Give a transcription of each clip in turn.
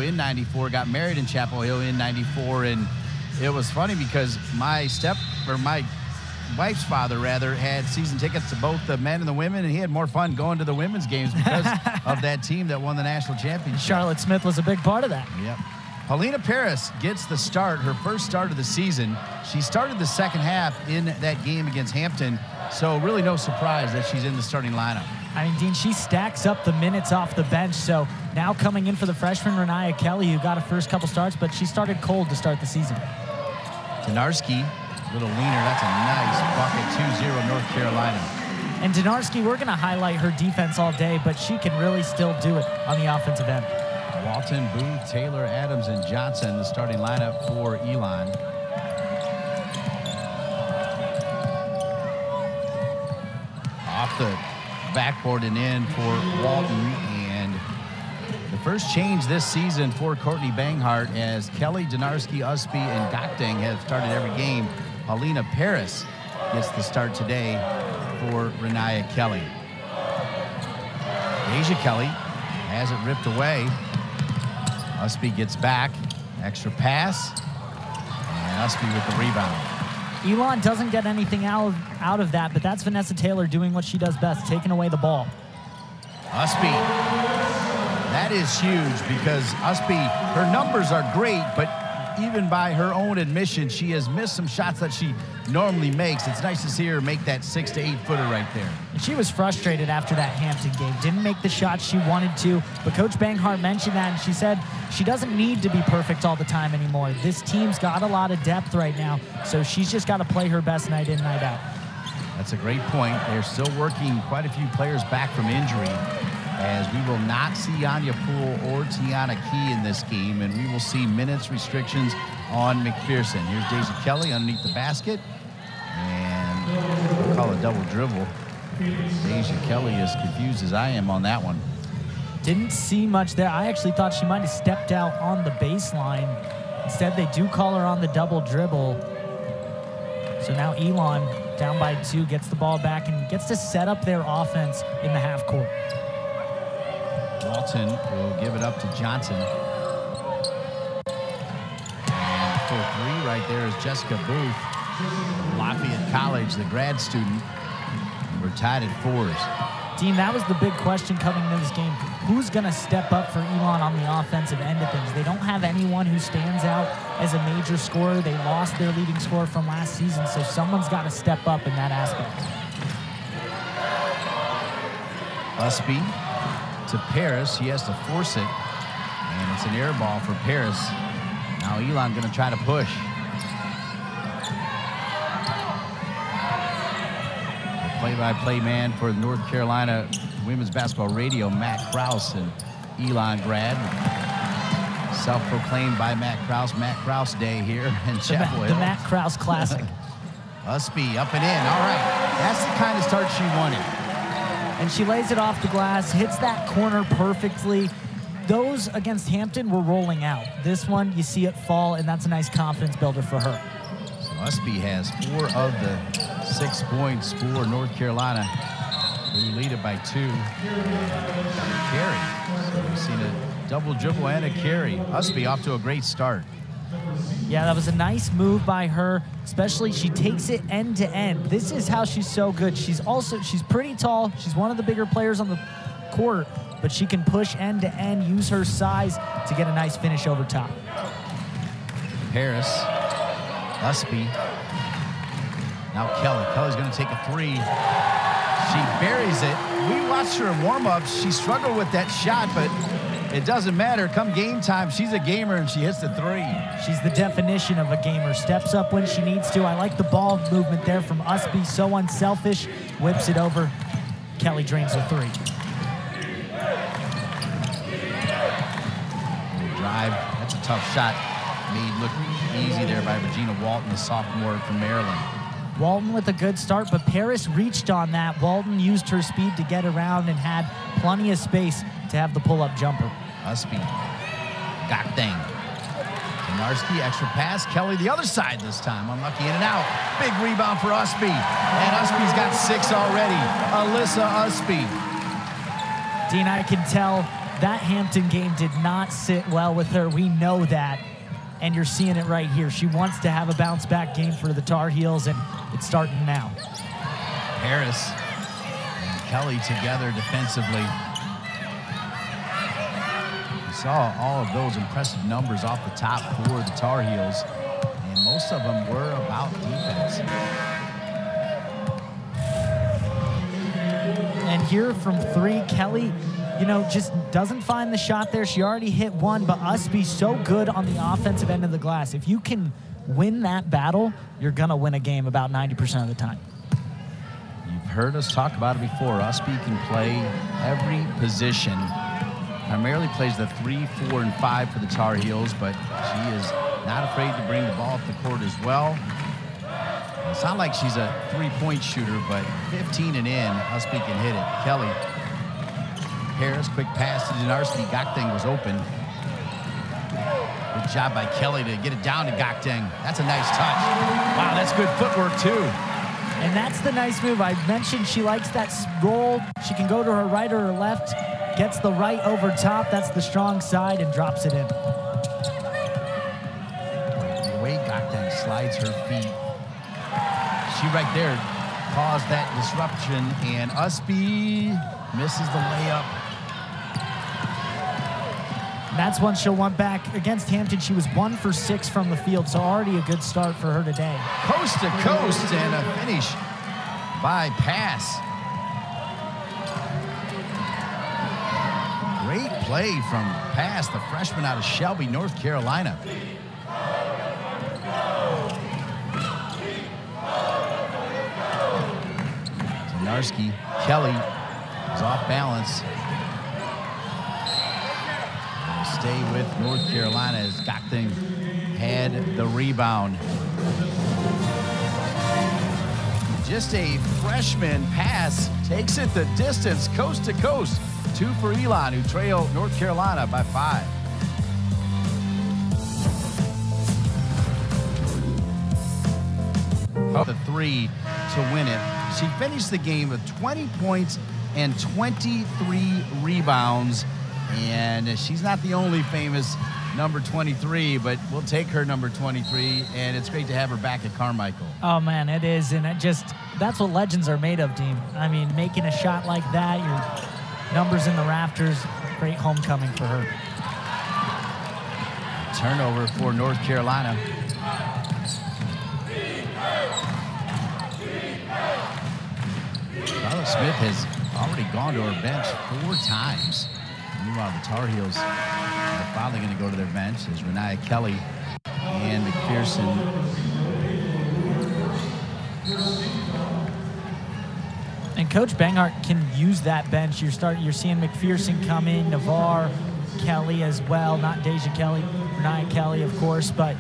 in '94, got married in Chapel Hill in '94, and it was funny because my wife's father, rather, had season tickets to both the men and the women, and he had more fun going to the women's games because of that team that won the national championship. Charlotte Smith was a big part of that. Yep. Paulina Paris gets the start, her first start of the season. She started the second half in that game against Hampton, so really no surprise that she's in the starting lineup. I mean, Dean, she stacks up the minutes off the bench, so now coming in for the freshman, Renaya Kelly, who got her first couple starts, but she started cold to start the season. Donarski, a little leaner, that's a nice bucket, 2-0 North Carolina. And Donarski, we're going to highlight her defense all day, but she can really still do it on the offensive end. Walton, Booth, Taylor, Adams, and Johnson, the starting lineup for Elon. Off the backboard and in for Walton. And the first change this season for Courtney Banghart, as Kelly, Donarski, Ustby, and Gakdeng have started every game. Paulina Paris gets the start today for Renaya Kelly. Deja Kelly has it ripped away. Ustby gets back, extra pass, and Ustby with the rebound. Elon doesn't get anything out of that, but that's Vanessa Taylor doing what she does best, taking away the ball. Ustby, that is huge because Ustby, her numbers are great, but even by her own admission, she has missed some shots that she normally makes. It's nice to see her make that 6 to 8 footer right there. And she was frustrated after that Hampton game. Didn't make the shots she wanted to, but Coach Banghart mentioned that, and she said she doesn't need to be perfect all the time anymore. This team's got a lot of depth right now, so she's just got to play her best night in, night out. That's a great point. They're still working quite a few players back from injury, as we will not see Anya Poole or Tiana Key in this game, and we will see minutes restrictions on McPherson. Here's Deja Kelly underneath the basket, and we'll call a double dribble. Deja Kelly is confused as I am on that one. Didn't see much there. I actually thought she might have stepped out on the baseline. Instead, they do call her on the double dribble. So now Elon, down by 2, gets the ball back and gets to set up their offense in the half court. Walton will give it up to Johnson. And for 3 right there is Jessica Booth, Lafayette College, the grad student. We're tied at 4s. Dean, that was the big question coming into this game. Who's going to step up for Elon on the offensive end of things? They don't have anyone who stands out as a major scorer. They lost their leading scorer from last season, so someone's got to step up in that aspect. Ustby to Paris. He has to force it, and it's an air ball for Paris. Now Elon going to try to push. The play-by-play man for North Carolina Women's Basketball Radio, Matt Krause, and Elon grad. Self-proclaimed by Matt Krause Day here in Chapel Hill. The Matt Krause Classic. Ustby up and in. All right. That's the kind of start she wanted. And she lays it off the glass, hits that corner perfectly. Those against Hampton were rolling out. This one, you see it fall, and that's a nice confidence builder for her. So Ustby has 4 of the 6 points for North Carolina, who lead it by 2. Carry. So we've seen a double dribble and a carry. Ustby off to a great start. Yeah, that was a nice move by her, especially she takes it end to end. This is how she's so good. She's pretty tall. She's one of the bigger players on the court, but she can push end to end, use her size to get a nice finish over top. Paris, Ustby. Now Kelly. Kelly's going to take a 3. She buries it. We watched her in warm-ups. She struggled with that shot, but it doesn't matter. Come game time, she's a gamer, and she hits the 3. She's the definition of a gamer. Steps up when she needs to. I like the ball movement there from Ustby. So unselfish. Whips it over. Kelly drains the 3. Drive. That's a tough shot. Made look easy there by Regina Walton, the sophomore from Maryland. Walton with a good start, but Paris reached on that. Walton used her speed to get around and had plenty of space to have the pull-up jumper. Ustby. Gakdeng. Donarski, extra pass. Kelly the other side this time. Unlucky in and out. Big rebound for Ustby. And Ustby's got 6 already. Alyssa Ustby. Dean, I can tell that Hampton game did not sit well with her. We know that, and you're seeing it right here. She wants to have a bounce-back game for the Tar Heels, and it's starting now. Harris and Kelly together defensively. We saw all of those impressive numbers off the top for the Tar Heels, and most of them were about defense. And here from three, Kelly, just doesn't find the shot there. She already hit one, but Ustby's so good on the offensive end of the glass. If you can win that battle, you're going to win a game about 90% of the time. You've heard us talk about it before. Ustby can play every position. Primarily plays the 3, 4, and 5 for the Tar Heels, but she is not afraid to bring the ball up the court as well. It's not like she's a three-point shooter, but 15 and in, Ustby can hit it. Kelly. Harris, quick pass to Dinarski. Gakdeng was open. Good job by Kelly to get it down to Gakdeng. That's a nice touch. Wow, that's good footwork, too. And that's the nice move. I mentioned she likes that roll. She can go to her right or her left, gets the right over top. That's the strong side and drops it in. The way Gakdeng slides her feet, she right there caused that disruption, and Ustby misses the layup. And that's one she'll want back. Against Hampton, she was 1 for 6 from the field, so already a good start for her today. Coast to coast and a finish by Pass. Great play from Pass, the freshman out of Shelby, North Carolina. Dinarski, Kelly is off balance. Stay with North Carolina as Gakdeng had the rebound. Just a freshman Pass takes it the distance, coast to coast. 2 for Elon, who trail North Carolina by 5. The 3 to win it. She finished the game with 20 points and 23 rebounds. And she's not the only famous number 23, but we'll take her number 23, and it's great to have her back at Carmichael. Oh, man, it is, and that's what legends are made of, Dean. I mean, making a shot like that, your numbers in the rafters, great homecoming for her. Turnover for North Carolina. Charlotte Smith has already gone to her bench 4 times. Meanwhile, the Tar Heels are probably going to go to their bench as Renaya Kelly and McPherson. And Coach Banghart can use that bench. You're seeing McPherson come in, Navarre, Kelly as well. Not Deja Kelly, Renaya Kelly, of course, but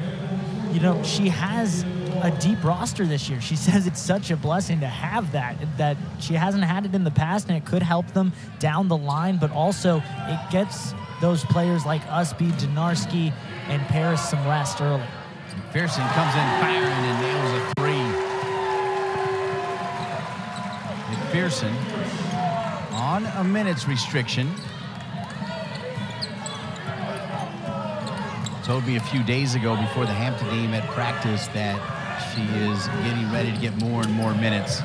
she has a deep roster this year. She says it's such a blessing to have that she hasn't had it in the past, and it could help them down the line, but also it gets those players like Ustby, Dinarski, and Paris some rest early. McPherson comes in firing and nails a 3. McPherson on a minutes restriction. Told me a few days ago before the Hampton game at practice that she is getting ready to get more and more minutes.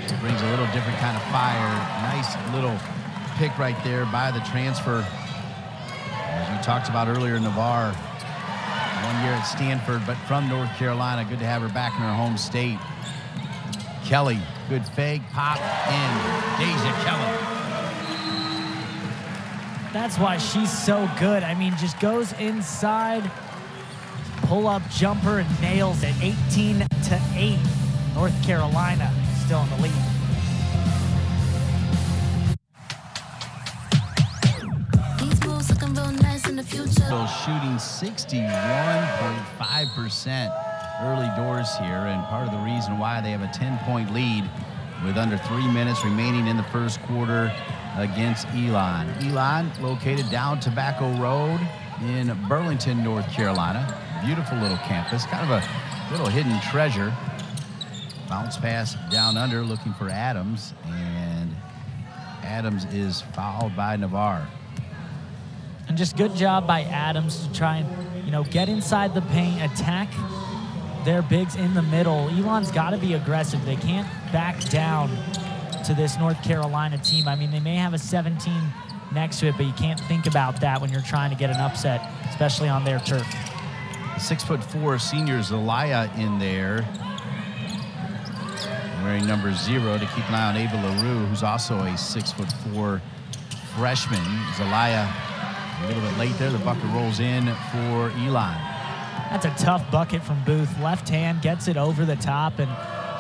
She brings a little different kind of fire. Nice little pick right there by the transfer. As you talked about earlier, Navarre, 1 year at Stanford, but from North Carolina. Good to have her back in her home state. Kelly, good fake, pop in. Deja Kelly. That's why she's so good. I mean, just goes inside, pull-up jumper, and nails it. 18-8. North Carolina still in the lead. These moves looking real nice in the future. So shooting 61.5% early doors here, and part of the reason why they have a 10-point lead with under 3 minutes remaining in the first quarter against Elon. Elon located down Tobacco Road in Burlington, North Carolina. Beautiful little campus, kind of a little hidden treasure. Bounce pass down under, looking for Adams, and Adams is fouled by Navarre. And just good job by Adams to try and, get inside the paint, attack their bigs in the middle. Elon's got to be aggressive. They can't back down to this North Carolina team. I mean, they may have a 17 next to it, but you can't think about that when you're trying to get an upset, especially on their turf. 6'4" senior Zelaya in there, wearing number 0 to keep an eye on Ava LaRue, who's also a 6'4" freshman. Zelaya a little bit late there. The bucket rolls in for Elon. That's a tough bucket from Booth. Left hand gets it over the top, and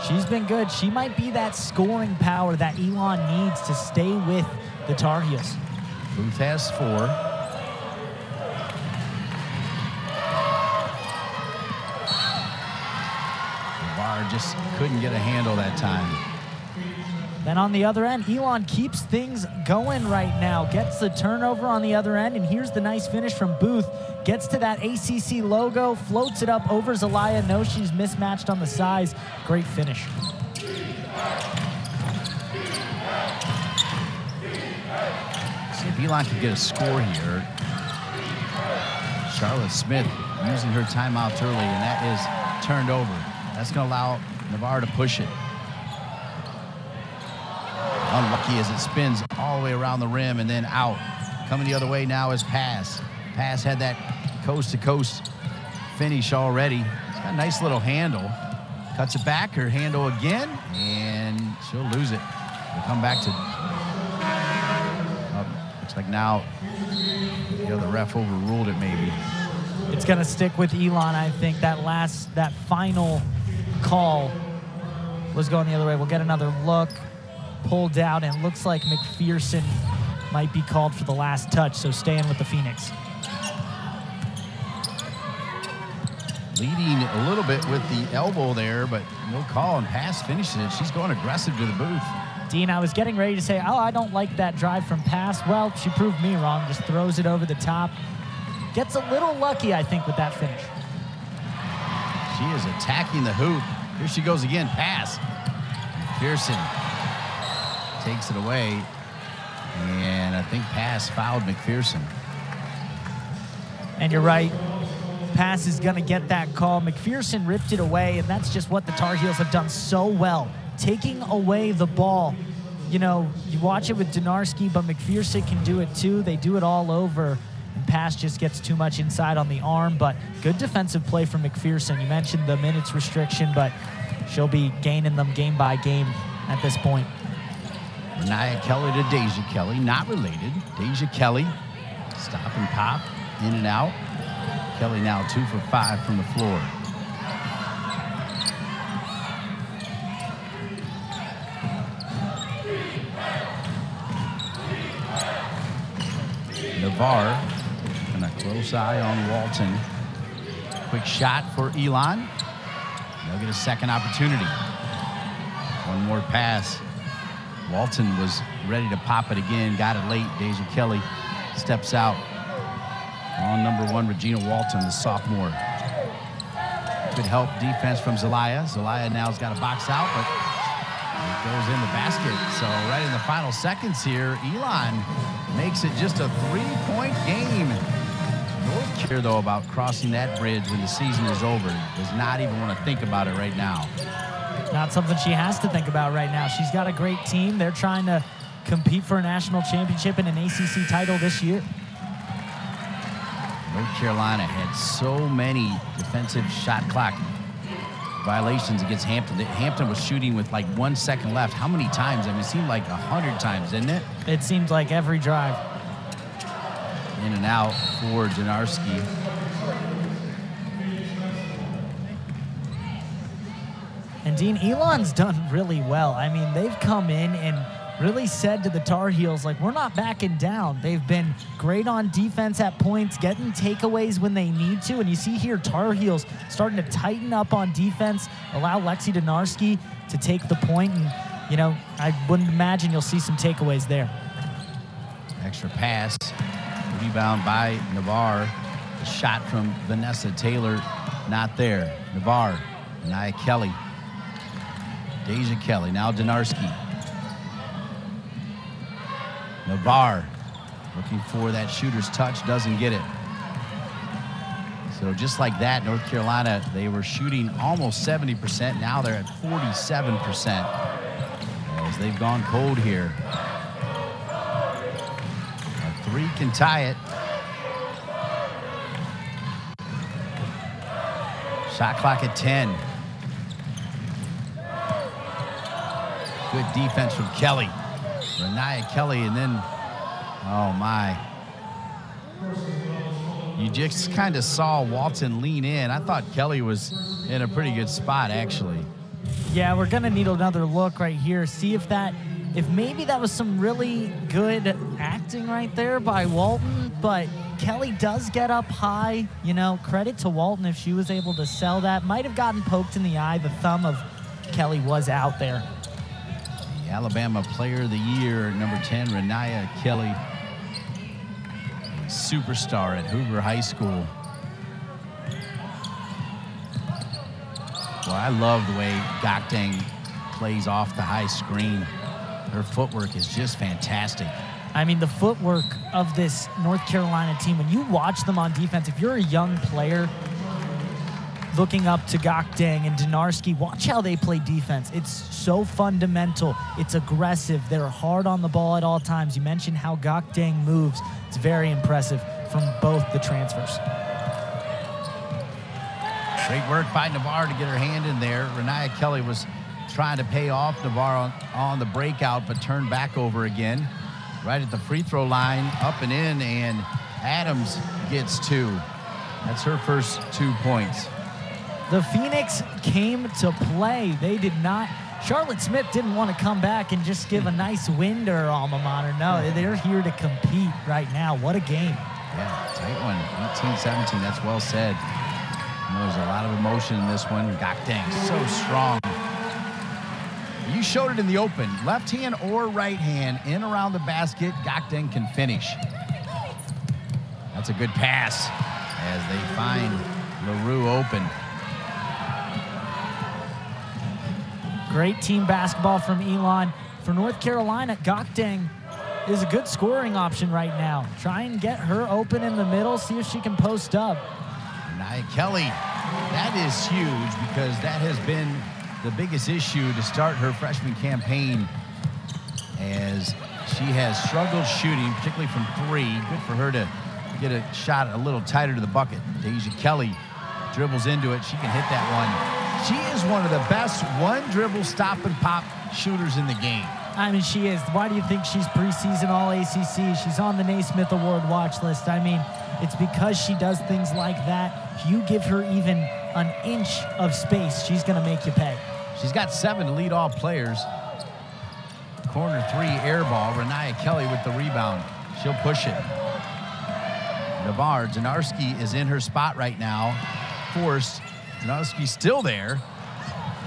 she's been good. She might be that scoring power that Elon needs to stay with the Tar Heels. Booth has 4. Navarre just couldn't get a handle that time. Then on the other end, Elon keeps things going right now. Gets the turnover on the other end, and here's the nice finish from Booth. Gets to that ACC logo, floats it up over Zelaya. Knows she's mismatched on the size. Great finish. See if Elon can get a score here. Charlotte Smith using her timeout early, and that is turned over. That's going to allow Navarre to push it. Unlucky as it spins all the way around the rim and then out. Coming the other way now is Pass. Pass had that coast-to-coast finish already. It's got a nice little handle. Cuts it back, her handle again, and she'll lose it. We'll come back to... looks like now the ref overruled it maybe. It's going to stick with Elon, I think. That final call was going the other way. We'll get another look. Pulled out, and looks like McPherson might be called for the last touch, so staying with the Phoenix. Leading a little bit with the elbow there, but no call, and Pass finishes it. She's going aggressive to the booth. Dean, I was getting ready to say, I don't like that drive from Pass. Well, she proved me wrong. Just throws it over the top. Gets a little lucky, I think, with that finish. She is attacking the hoop. Here she goes again. Pass. Pearson takes it away, and I think Pass fouled McPherson. And you're right. Pass is going to get that call. McPherson ripped it away, and that's just what the Tar Heels have done so well, taking away the ball. You watch it with Donarski, but McPherson can do it too. They do it all over, and Pass just gets too much inside on the arm, but good defensive play from McPherson. You mentioned the minutes restriction, but she'll be gaining them game by game at this point. Nia Kelly to Deja Kelly, not related. Deja Kelly, stop and pop, in and out. Kelly now 2 for 5 from the floor. Navarre, and a close eye on Walton. Quick shot for Elon. They'll get a second opportunity. One more pass. Walton was ready to pop it again, got it late. Deja Kelly steps out on number 1, Regina Walton, the sophomore. Good help defense from Zelaya. Zelaya now's got a box out, but it goes in the basket. So right in the final seconds here, Elon makes it just a 3-point game. North care, though, about crossing that bridge when the season is over. Does not even want to think about it right now. Not something she has to think about right now. She's got a great team. They're trying to compete for a national championship and an ACC title this year. North Carolina had so many defensive shot clock violations against Hampton. Hampton was shooting with like 1 second left. How many times? I mean, it seemed like 100 times, didn't it? It seemed like every drive. In and out for Donarski. And Dean, Elon's done really well. I mean, they've come in and really said to the Tar Heels, like, we're not backing down. They've been great on defense at points, getting takeaways when they need to. And you see here, Tar Heels starting to tighten up on defense, allow Lexi Donarski to take the point. And, I wouldn't imagine you'll see some takeaways there. Extra pass. Rebound by Navarre. The shot from Vanessa Taylor, not there. Navarre, Nia Kelly. Deja Kelly, now Donarski. Navarre looking for that shooter's touch, doesn't get it. So just like that, North Carolina, they were shooting almost 70%. Now they're at 47% as they've gone cold here. A three can tie it. Shot clock at 10. Good defense from Kelly. Renaya Kelly, and then, oh my. You just kind of saw Walton lean in. I thought Kelly was in a pretty good spot, actually. Yeah, we're going to need another look right here. See if maybe that was some really good acting right there by Walton, but Kelly does get up high. You know, credit to Walton if she was able to sell that. Might have gotten poked in the eye. The thumb of Kelly was out there. The Alabama Player of the Year, number 10, Renaya Kelly. Superstar at Hoover High School. Well, I love the way Gakdeng plays off the high screen. Her footwork is just fantastic. I mean, the footwork of this North Carolina team, when you watch them on defense, if you're a young player looking up to Gakdeng and Dinarski, watch how they play defense. It's so fundamental. It's aggressive. They're hard on the ball at all times. You mentioned how Gakdeng moves. It's very impressive from both the transfers. Great work by Navarre to get her hand in there. Renaya Kelly was trying to pay off Navarre on the breakout, but turned back over again. Right at the free throw line, up and in, and Adams gets two. That's her first 2 points. The Phoenix came to play. They did not. Charlotte Smith didn't want to come back and just give a nice win to her alma mater. No, they're here to compete right now. What a game. Yeah, tight one. 18-17, that's well said. You know, there's a lot of emotion in this one. Gakdeng, so strong. You showed it in the open. Left hand or right hand, in around the basket, Gakdeng can finish. That's a good pass as they find LaRue open. Great team basketball from Elon. For North Carolina, Gakdeng is a good scoring option right now. Try and get her open in the middle, see if she can post up. Renaya Kelly, that is huge because that has been the biggest issue to start her freshman campaign, as she has struggled shooting, particularly from three. Good for her to get a shot a little tighter to the bucket. Deja Kelly dribbles into it. She can hit that one. She is one of the best one-dribble stop-and-pop shooters in the game. I mean, she is. Why do you think she's preseason All-ACC? She's on the Naismith Award watch list. I mean, it's because she does things like that. If you give her even an inch of space, she's going to make you pay. She's got 7 to lead all players. Corner three air ball. Renaya Kelly with the rebound. She'll push it. Navarre, Dinarski is in her spot right now. Forced. Dinarski's still there.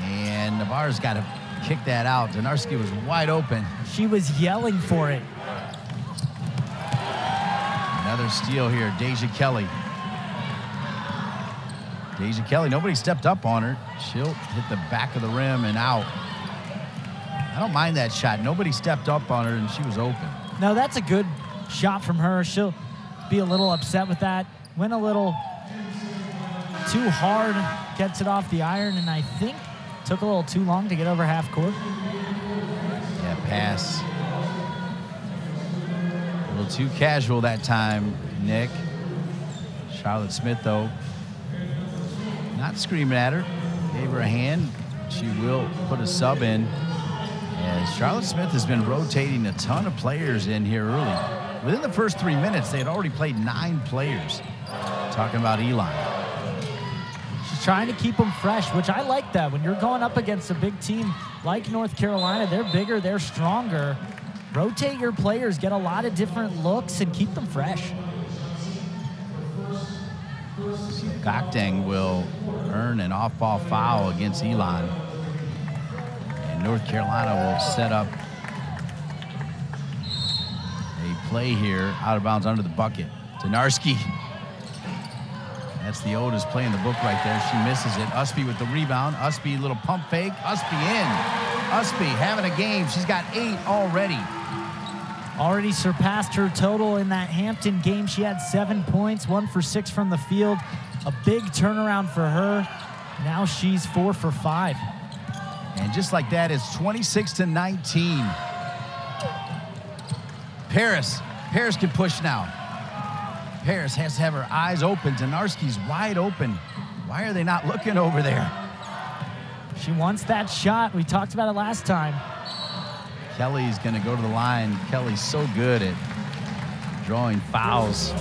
And Navarre's got to kick that out. Dinarski was wide open. She was yelling for it. Another steal here. Deja Kelly. Deja Kelly, nobody stepped up on her. She'll hit the back of the rim and out. I don't mind that shot. Nobody stepped up on her, and she was open. No, that's a good shot from her. She'll be a little upset with that. Went a little too hard, gets it off the iron, and I think took a little too long to get over half court. Yeah, pass. A little too casual that time, Nick. Charlotte Smith, though, not screaming at her. Gave her a hand. She will put a sub in. As Charlotte Smith has been rotating a ton of players in here early. Within the first 3 minutes, they had already played 9 players. Talking about Elon. She's trying to keep them fresh, which I like that. When you're going up against a big team like North Carolina, they're bigger, they're stronger. Rotate your players, get a lot of different looks, and keep them fresh. Gakdeng will earn an off-ball foul against Elon. And North Carolina will set up a play here, out of bounds under the bucket. Dinarski. That's the oldest play in the book right there. She misses it. Ustby with the rebound. Ustby, little pump fake. Ustby in. Ustby having a game. She's got 8 already. Already surpassed her total in that Hampton game. She had 7 points, 1 for 6 from the field. A big turnaround for her. Now she's 4 for 5. And just like that, it's 26-19. Paris can push now. Paris has to have her eyes open. Donarski's wide open. Why are they not looking over there? She wants that shot. We talked about it last time. Kelly's going to go to the line. Kelly's so good at drawing fouls.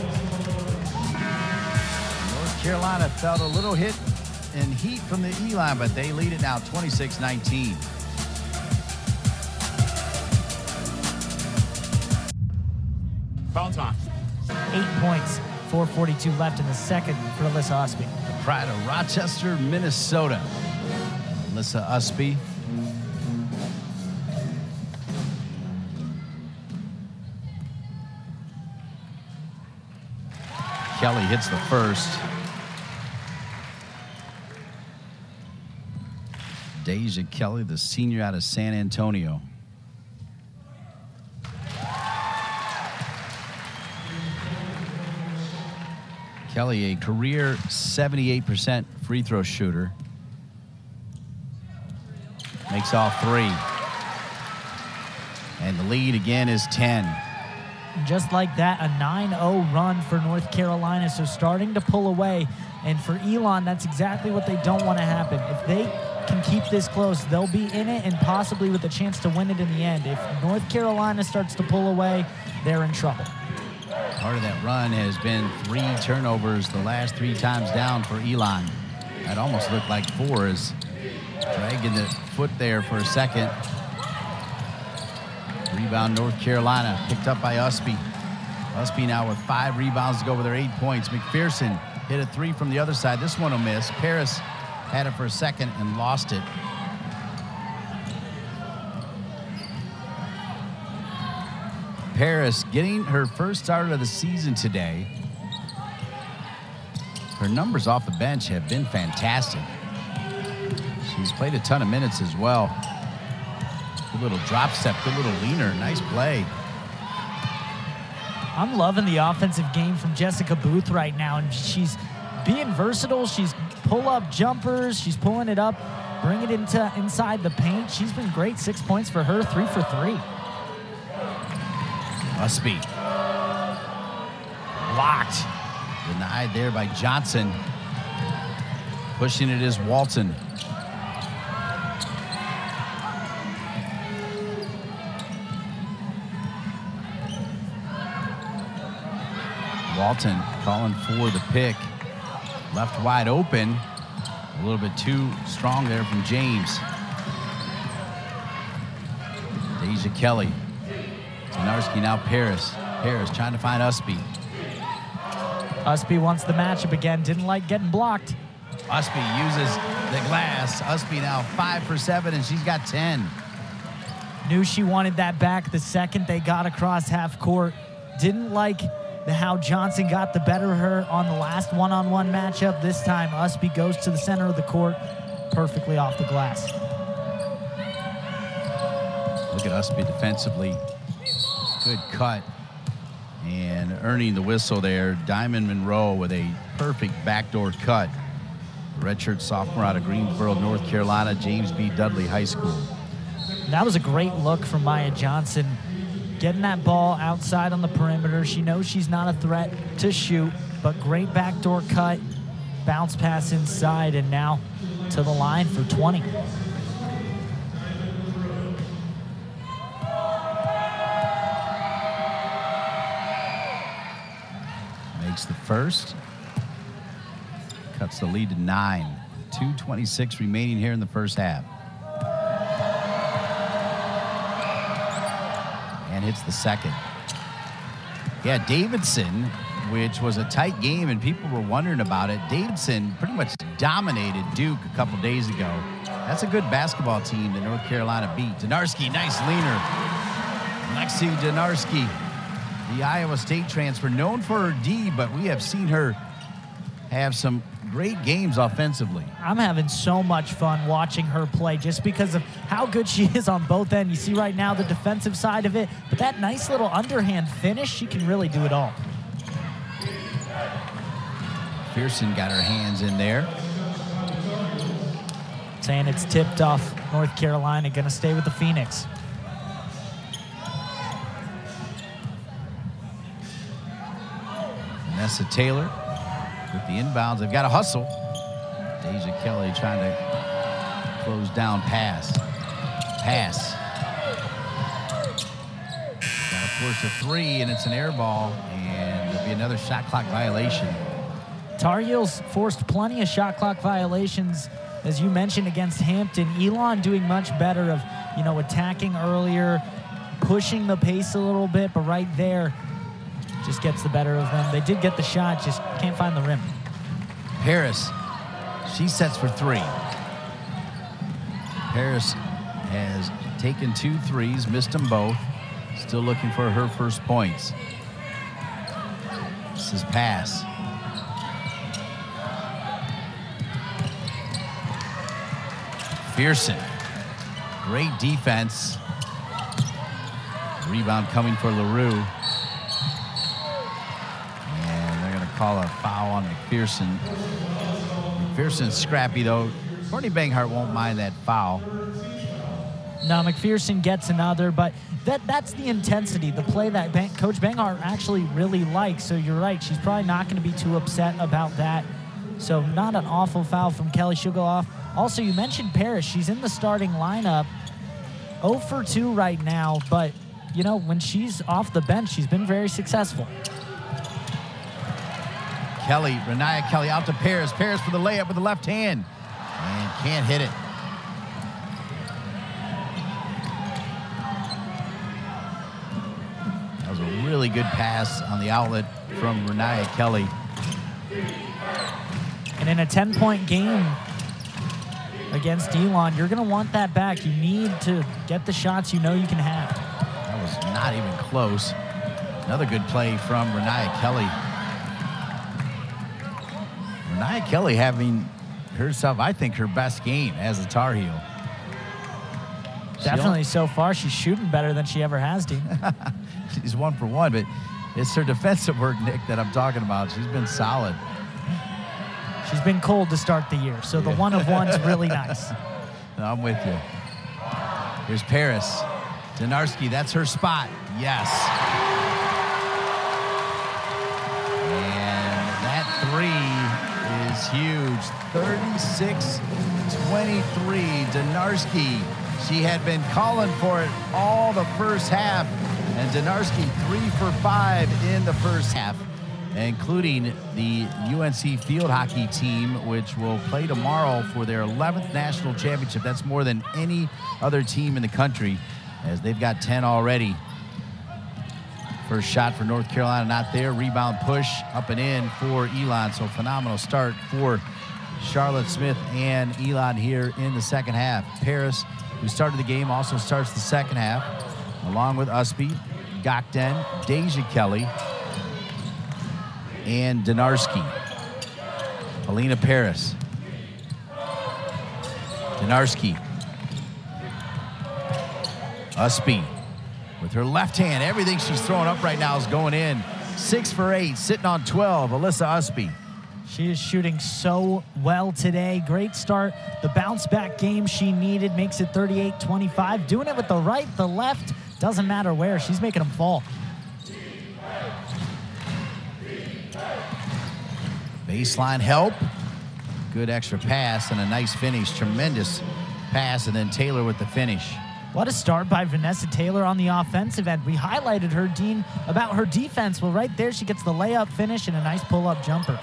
North Carolina felt a little hit in heat from the E-line, but they lead it now 26-19. Foul time. 8 points, 4:42 left in the second for Alyssa Ustby. The pride of Rochester, Minnesota. Alyssa Ustby. Kelly hits the first. Deja Kelly, the senior out of San Antonio. Kelly, a career 78% free throw shooter. Makes all 3. And the lead again is 10. Just like that, a 9-0 run for North Carolina, so starting to pull away. And for Elon, that's exactly what they don't want to happen. If they can keep this close, they'll be in it and possibly with a chance to win it in the end. If North Carolina starts to pull away, they're in trouble. Part of that run has been 3 turnovers the last 3 times down for Elon. That almost looked like 4 as dragging the foot there for a second. Rebound North Carolina, picked up by Ustby. Ustby now with 5 rebounds to go with her 8 points. McPherson hit a 3 from the other side. This one will miss. Paris had it for a second and lost it. Paris getting her first start of the season today. Her numbers off the bench have been fantastic. She's played a ton of minutes as well. Good little drop step, good little leaner, nice play. I'm loving the offensive game from Jessica Booth right now, and she's being versatile. She's pull-up jumpers. She's pulling it up, bring it inside the paint. She's been great. 6 points for her, 3 for 3. Ustby. Blocked. Denied there by Johnson. Pushing it is Walton. Walton calling for the pick. Left wide open. A little bit too strong there from James. Deja Kelly. Donarski now Paris. Paris trying to find Ustby. Ustby wants the matchup again. Didn't like getting blocked. Ustby uses the glass. Ustby now 5 for 7, and she's got 10. Knew she wanted that back the second they got across half court. Didn't like how Johnson got the better of her on the last one-on-one matchup. This time, Ustby goes to the center of the court, perfectly off the glass. Look at Ustby defensively. Good cut. And earning the whistle there, Diamond Monroe with a perfect backdoor cut. Redshirt sophomore out of Greensboro, North Carolina, James B. Dudley High School. That was a great look from Maya Johnson. Getting that ball outside on the perimeter. She knows she's not a threat to shoot, but great backdoor cut, bounce pass inside, and now to the line for 20. Makes the first. Cuts the lead to 9. 2:26 remaining here in the first half. And hits the second. Yeah, Davidson, which was a tight game and people were wondering about it. Davidson pretty much dominated Duke a couple days ago. That's a good basketball team that North Carolina beat. Donarski, nice leaner. Lexi Donarski, the Iowa State transfer, known for her D, but we have seen her have some great games offensively. I'm having so much fun watching her play just because of how good she is on both ends. You see right now the defensive side of it, but that nice little underhand finish, she can really do it all. Pearson got her hands in there. Saying it's tipped off North Carolina, going to stay with the Phoenix. Vanessa Taylor with the inbounds. They've got a hustle. Deja Kelly trying to close down pass. Got to force a three, and it's an air ball, and there'll be another shot clock violation. Tar Heels forced plenty of shot clock violations, as you mentioned, against Hampton. Elon doing much better of, attacking earlier, pushing the pace a little bit, but right there just gets the better of them. They did get the shot, just can't find the rim. Paris, she sets for three. Paris has taken 2 threes, missed them both. Still looking for her first points. This is pass. Pearson, great defense. Rebound coming for LaRue. And they're going to call a foul on McPherson. McPherson's scrappy, though. Courtney Banghart won't mind that foul. No, McPherson gets another, but that's the intensity, the play that Coach Banghart actually really likes. So you're right, she's probably not going to be too upset about that. So not an awful foul from Kelly. She'll go off. Also, you mentioned Paris. She's in the starting lineup. 0 for 2 right now, but, when she's off the bench, she's been very successful. Kelly, Renaya Kelly out to Paris. Paris for the layup with the left hand. And can't hit it. That was a really good pass on the outlet from Renaya Kelly. And in a 10-point game against Elon, you're going to want that back. You need to get the shots you know you can have. That was not even close. Another good play from Renaya Kelly. Renaya Kelly having herself, I think, her best game as a Tar Heel. Definitely so far. She's shooting better than she ever has, Dean. She's 1 for 1, but it's her defensive work, Nick, that I'm talking about. She's been solid. She's been cold to start the year, so the 1 of 1's really nice. No, I'm with you. Here's Paris. Donarski, that's her spot. Yes. And that three is huge. 36-23. Donarski, she had been calling for it all the first half. And Donarski 3 for 5 in the first half, including the UNC field hockey team, which will play tomorrow for their 11th national championship. That's more than any other team in the country, as they've got 10 already. First shot for North Carolina, not there. Rebound push up and in for Elon. So phenomenal start for Charlotte Smith and Elon here in the second half. Paris, who started the game, also starts the second half, along with Ustby, Gakdeng, Deja Kelly, and Donarski. Alina Paris. Donarski. Ustby with her left hand. Everything she's throwing up right now is going in. 6 for 8, sitting on 12. Alyssa Ustby. She is shooting so well today. Great start. The bounce back game she needed makes it 38-25. Doing it with the right, the left, doesn't matter where. She's making them fall. Baseline help. Good extra pass and a nice finish. Tremendous pass, and then Taylor with the finish. What a start by Vanessa Taylor on the offensive end. We highlighted her, Dean, about her defense. Well, right there, she gets the layup finish and a nice pull-up jumper.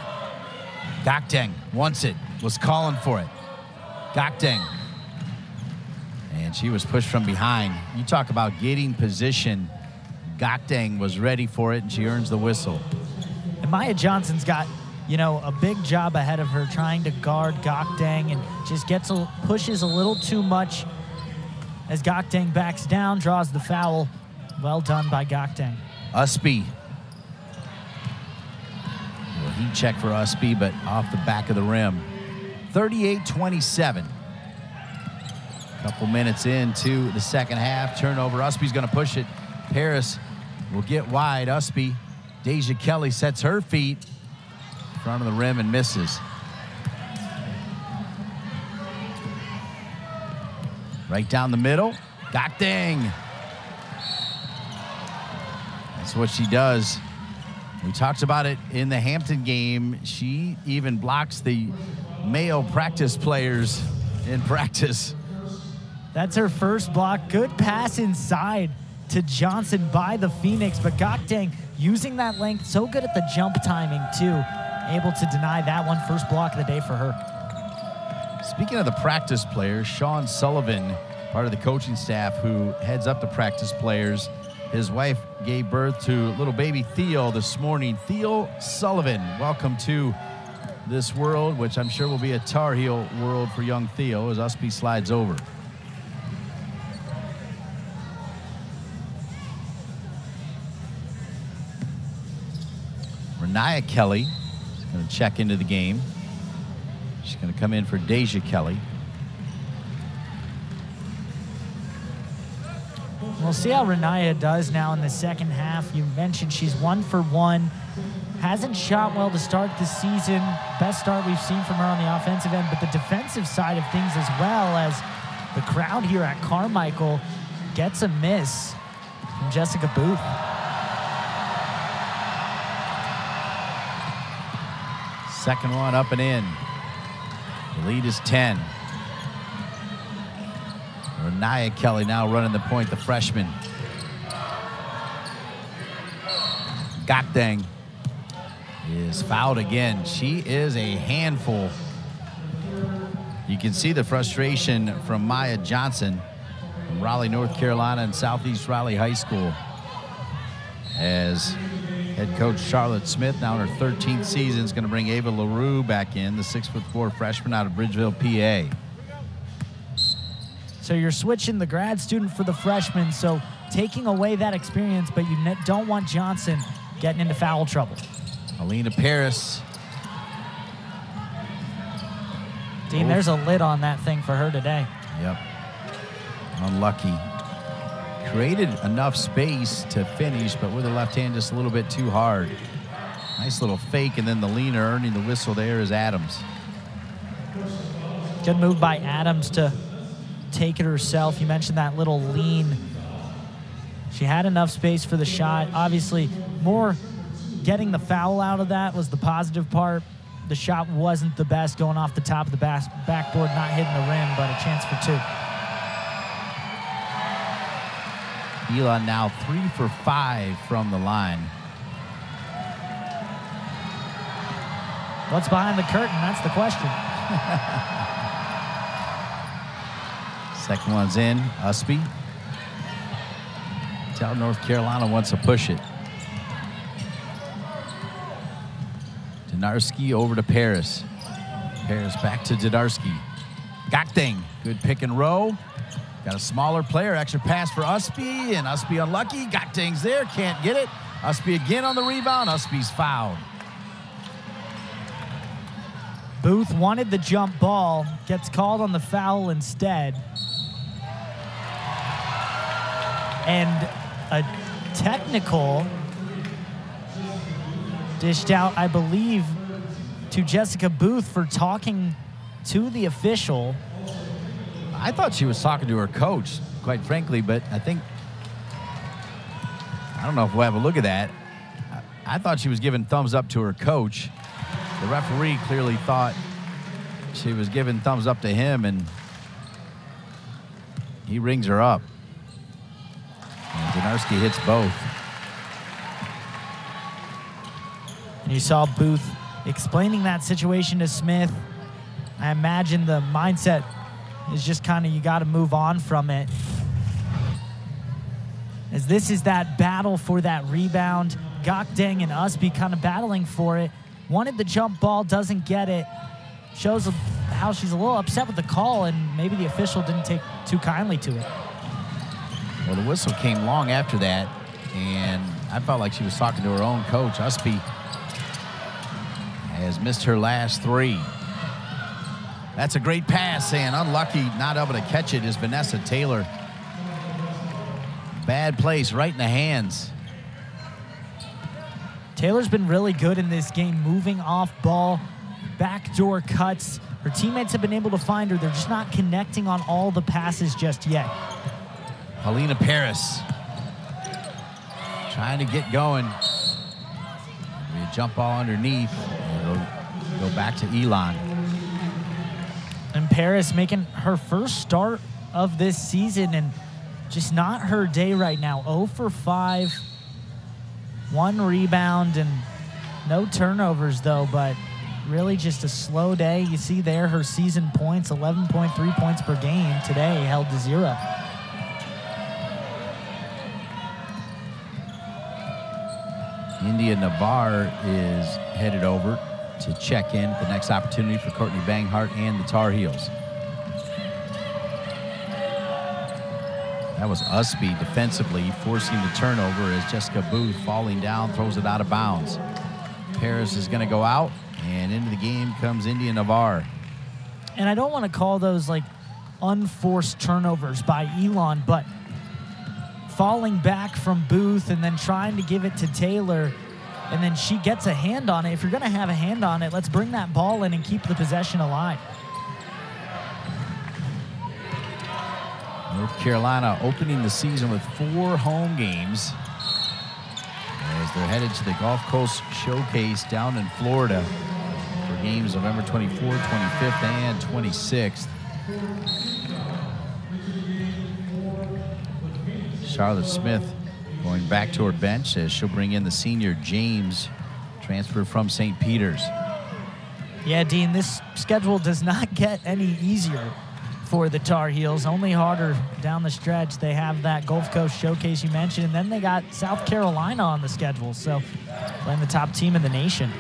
Gakdeng wants it, was calling for it. Gakdeng. And she was pushed from behind. You talk about getting position. Gakdeng was ready for it, and she earns the whistle. And Maya Johnson's got, a big job ahead of her trying to guard Gakdeng, and just pushes a little too much as Gakdeng backs down, draws the foul. Well done by Gakdeng. Ustby. heat check for Ustby, but off the back of the rim. 38-27. Couple minutes into the second half. Turnover. Ustby's going to push it. Paris will get wide. Ustby. Deja Kelly sets her feet in front of the rim and misses. Right down the middle. Gakdeng. That's what she does. We talked about it in the Hampton game. She even blocks the male practice players in practice. That's her first block. Good pass inside to Johnson by the Phoenix, but Gakdeng using that length, so good at the jump timing too. Able to deny that one. First block of the day for her. Speaking of the practice players, Sean Sullivan, part of the coaching staff who heads up the practice players, his wife gave birth to little baby Theo this morning. Theo Sullivan, welcome to this world, which I'm sure will be a Tar Heel world for young Theo as Ustby slides over. Renaya Kelly is going to check into the game. She's going to come in for Deja Kelly. We'll see how Renaya does now in the second half. You mentioned she's 1 for 1. Hasn't shot well to start the season. Best start we've seen from her on the offensive end, but the defensive side of things as well, as the crowd here at Carmichael gets a miss from Jessica Booth. Second one up and in. The lead is 10. Renaya Kelly now running the point, the freshman. Gakdeng is fouled again. She is a handful. You can see the frustration from Maya Johnson from Raleigh, North Carolina, and Southeast Raleigh High School, as head coach Charlotte Smith, now in her 13th season, is going to bring Ava LaRue back in, the 6'4" freshman out of Bridgeville, PA. So you're switching the grad student for the freshman, so taking away that experience, but you don't want Johnson getting into foul trouble. Alina Paris. Dean, there's a lid on that thing for her today. Yep. Unlucky. Created enough space to finish, but with the left hand just a little bit too hard. Nice little fake, and then the leaner earning the whistle there is Adams. Good move by Adams to take it herself. You mentioned that little lean. She had enough space for the shot. Obviously, more getting the foul out of that was the positive part. The shot wasn't the best, going off the top of the backboard, not hitting the rim, but a chance for 2. Elon now 3 for 5 from the line. What's behind the curtain? That's the question. Second one's in. Ustby. Tell North Carolina wants to push it. Dinarski over to Paris. Paris back to Dinarski. Gakdeng. Good pick and roll. Got a smaller player. Extra pass for Ustby, and Ustby unlucky. Gakdeng's there. Can't get it. Ustby again on the rebound. Ustby's fouled. Booth wanted the jump ball. Gets called on the foul instead. And a technical dished out, I believe, to Jessica Booth for talking to the official. I thought she was talking to her coach, quite frankly, but I don't know if we'll have a look at that. I thought she was giving thumbs up to her coach. The referee clearly thought she was giving thumbs up to him, and he rings her up. And Dinarski hits both. And you saw Booth explaining that situation to Smith. I imagine the mindset is just kind of, you got to move on from it. As this is that battle for that rebound. Gakdeng and Ustby kind of battling for it. Wanted the jump ball, doesn't get it. Shows how she's a little upset with the call, and maybe the official didn't take too kindly to it. Well, the whistle came long after that, and I felt like she was talking to her own coach. Ustby has missed her last 3. That's a great pass, and unlucky not able to catch it is Vanessa Taylor. Bad place, right in the hands. Taylor's been really good in this game, moving off ball, backdoor cuts. Her teammates have been able to find her. They're just not connecting on all the passes just yet. Paulina Paris trying to get going. We jump ball underneath. And it'll go back to Elon. And Paris making her first start of this season, and just not her day right now. 0 for 5, 1 rebound, and no turnovers though, but really just a slow day. You see there her season points, 11.3 points per game today, held to 0. India Navarre is headed over to check in the next opportunity for Courtney Banghart and the Tar Heels. That was Ustby defensively forcing the turnover as Jessica Booth falling down throws it out of bounds. Paris is going to go out, and into the game comes India Navarre. And I don't want to call those like unforced turnovers by Elon, but falling back from Booth and then trying to give it to Taylor, and then she gets a hand on it. If you're going to have a hand on it, let's bring that ball in and keep the possession alive. North Carolina opening the season with 4 home games as they're headed to the Gulf Coast Showcase down in Florida for games November 24th, 25th, and 26th. Charlotte Smith going back to her bench as she'll bring in the senior James, transferred from St. Peter's. Yeah, Dean, this schedule does not get any easier for the Tar Heels, only harder down the stretch. They have that Gulf Coast Showcase you mentioned, and then they got South Carolina on the schedule, so playing the top team in the nation.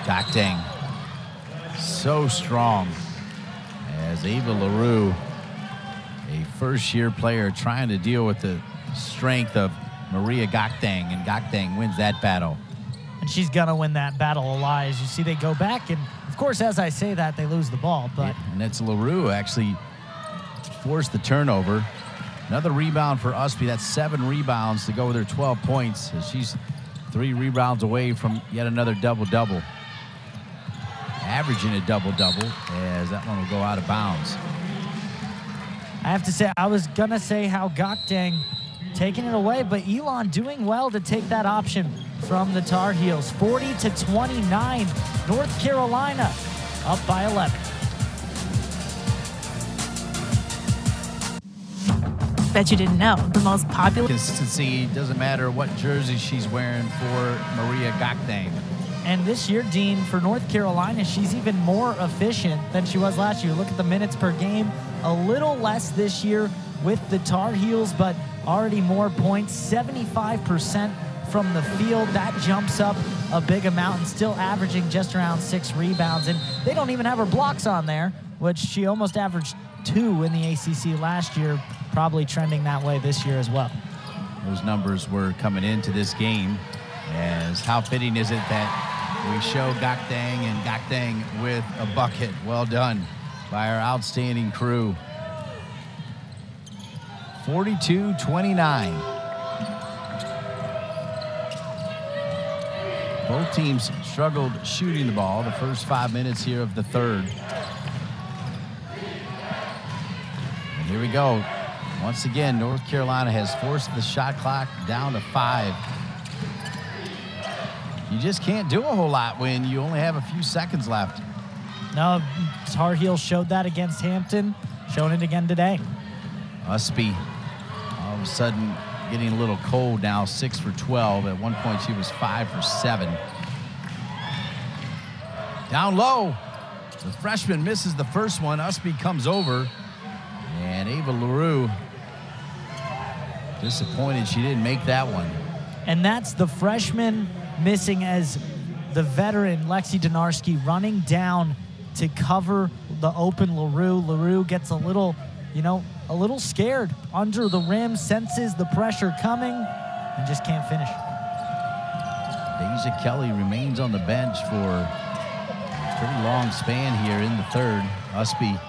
Gakdeng, so strong as Ava LaRue, a first-year player trying to deal with the strength of Maria Gakdeng, and Gakdeng wins that battle. And she's gonna win that battle alive. As you see, they go back, and of course, as I say that, they lose the ball. But and it's LaRue actually forced the turnover. Another rebound for Ustby. That's 7 rebounds to go with her 12 points. As she's 3 rebounds away from yet another double-double. Averaging a double-double as that one will go out of bounds. I have to say, I was gonna say how Gakdeng taking it away, but Elon doing well to take that option from the Tar Heels. 40-29, North Carolina up by 11. Bet you didn't know, the most popular... Consistency, doesn't matter what jersey she's wearing for Maria Gakdeng. And this year, Dean, for North Carolina, she's even more efficient than she was last year. Look at the minutes per game, a little less this year with the Tar Heels, but already more points, 75% from the field. That jumps up a big amount, and still averaging just around 6 rebounds. And they don't even have her blocks on there, which she almost averaged 2 in the ACC last year, probably trending that way this year as well. Those numbers were coming into this game, as how fitting is it that we show Gakdeng and Gakdeng with a bucket. Well done by our outstanding crew. 42-29. Both teams struggled shooting the ball the first 5 minutes here of the third. And here we go. Once again, North Carolina has forced the shot clock down to 5. You just can't do a whole lot when you only have a few seconds left. No, Tar Heels showed that against Hampton, showing it again today. Ustby, all of a sudden, getting a little cold now, 6 for 12. At one point, she was 5 for 7. Down low. The freshman misses the first one. Ustby comes over. And Ava LaRue, disappointed she didn't make that one. And that's the freshman missing, as the veteran Lexi Donarski running down to cover the open LaRue. LaRue gets a little scared under the rim, senses the pressure coming, and just can't finish. Deja Kelly remains on the bench for a pretty long span here in the third. Ustby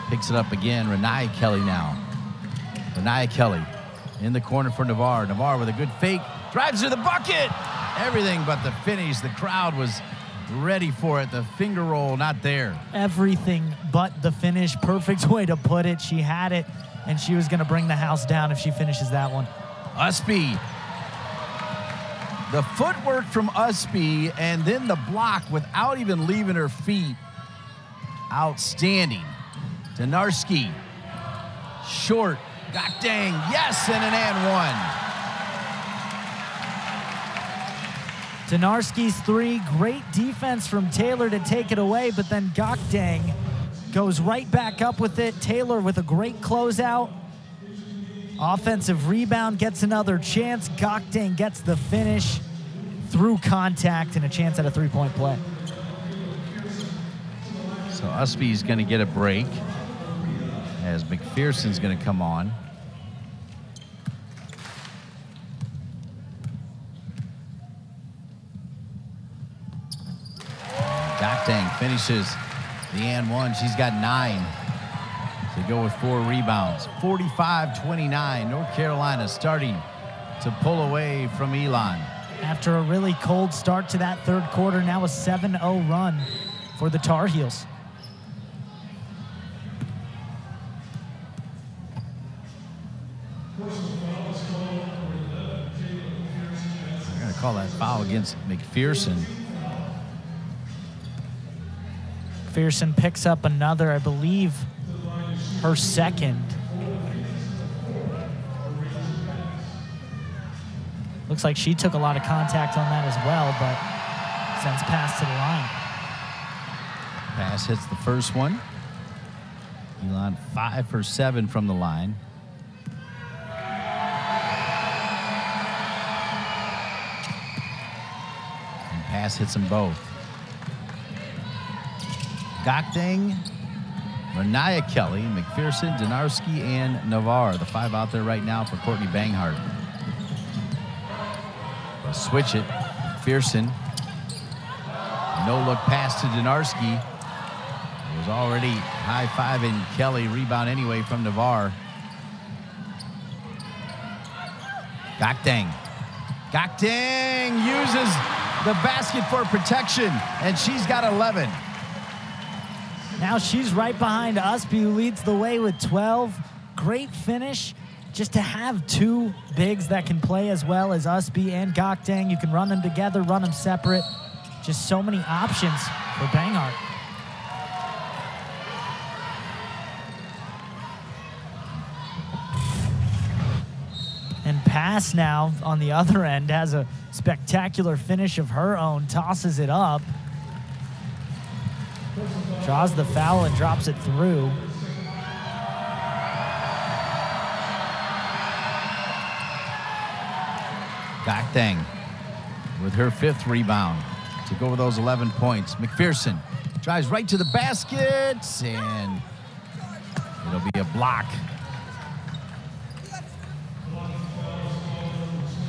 picks it up again. Renaya Kelly now. Renaya Kelly in the corner for Navarre. Navarre with a good fake. Drives to the bucket. Everything but the finish. The crowd was ready for it. The finger roll not there. Everything but the finish. Perfect way to put it. She had it, and she was going to bring the house down if she finishes that one. Ustby. The footwork from Ustby and then the block without even leaving her feet. Outstanding. Donarski. Short. Gakdeng. Yes, and an and one. Donarski's three. Great defense from Taylor to take it away, but then Gakdeng goes right back up with it. Taylor with a great closeout. Offensive rebound, gets another chance. Gakdeng gets the finish through contact and a chance at a three-point play. So Ustby's going to get a break as McPherson's going to come on. Gakdeng finishes the and one. She's got 9. They go with 4 rebounds. 45-29. North Carolina starting to pull away from Elon. After a really cold start to that third quarter, now a 7-0 run for the Tar Heels. They're going to call that foul against McPherson. McPherson picks up another, I believe, her second. Looks like she took a lot of contact on that as well, but sends pass to the line. Pass hits the first one. Elon 5 for 7 from the line. And pass hits them both. Gakdeng, Renaya Kelly, McPherson, Donarski, and Navarre. The 5 out there right now for Courtney Banghart. They'll switch it. McPherson. No-look pass to Donarski. It was already high-fiving Kelly. Rebound anyway from Navarre. Gakdeng. Gakdeng uses the basket for protection, and she's got 11. Now she's right behind Ustby, who leads the way with 12. Great finish. Just to have 2 bigs that can play as well as Ustby and Gakdeng. You can run them together, run them separate. Just so many options for Banghart. And Pass now on the other end has a spectacular finish of her own, tosses it up. Draws the foul and drops it through. Gakdeng with her 5th rebound to go with those 11 points. McPherson drives right to the basket, and it'll be a block.